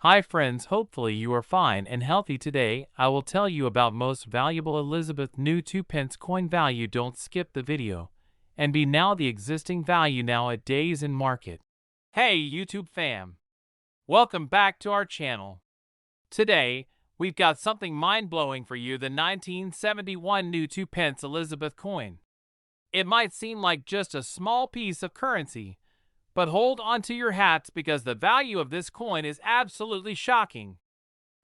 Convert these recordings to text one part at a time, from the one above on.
Hi friends, hopefully you are fine and healthy today. I will tell you about most valuable Elizabeth new 2 pence coin value. Don't skip the video. And be now the existing value now at days in market. Hey YouTube fam! Welcome back to our channel. Today, we've got something mind-blowing for you, the 1971 new 2 pence Elizabeth coin. It might seem like just a small piece of currency, but hold onto your hats because the value of this coin is absolutely shocking.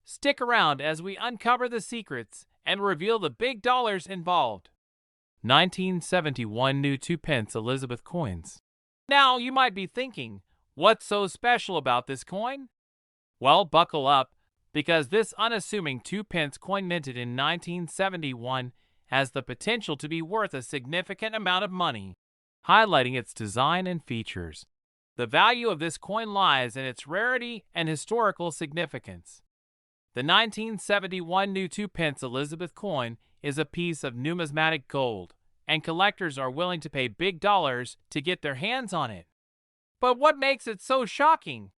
Stick around as we uncover the secrets and reveal the big dollars involved. 1971 new 2 pence Elizabeth coins. Now you might be thinking, what's so special about this coin? Well, buckle up, because this unassuming 2 pence coin minted in 1971 has the potential to be worth a significant amount of money, highlighting its design and features. The value of this coin lies in its rarity and historical significance. The 1971 new 2 pence Elizabeth coin is a piece of numismatic gold, and collectors are willing to pay big dollars to get their hands on it. But what makes it so shocking?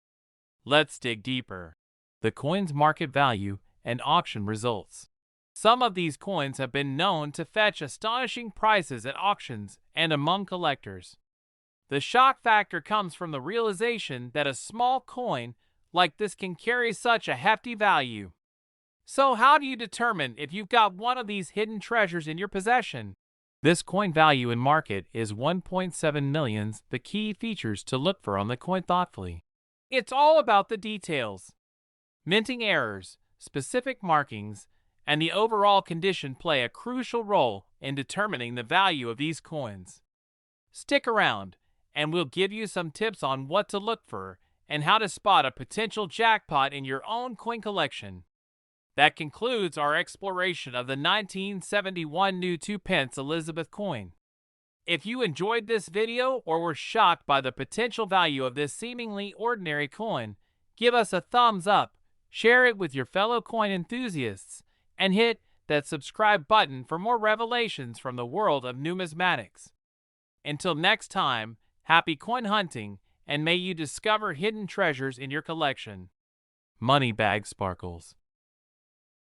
Let's dig deeper. The coin's market value and auction results. Some of these coins have been known to fetch astonishing prices at auctions and among collectors. The shock factor comes from the realization that a small coin like this can carry such a hefty value. So how do you determine if you've got one of these hidden treasures in your possession? This coin value in market is 1.7 million. The key features to look for on the coin thoughtfully. It's all about the details. Minting errors, specific markings, and the overall condition play a crucial role in determining the value of these coins. Stick around, and we'll give you some tips on what to look for and how to spot a potential jackpot in your own coin collection. That concludes our exploration of the 1971 new 2 pence Elizabeth coin. If you enjoyed this video or were shocked by the potential value of this seemingly ordinary coin, give us a thumbs up, share it with your fellow coin enthusiasts, and hit that subscribe button for more revelations from the world of numismatics. Until next time, happy coin hunting, and may you discover hidden treasures in your collection. Money Bag Sparkles.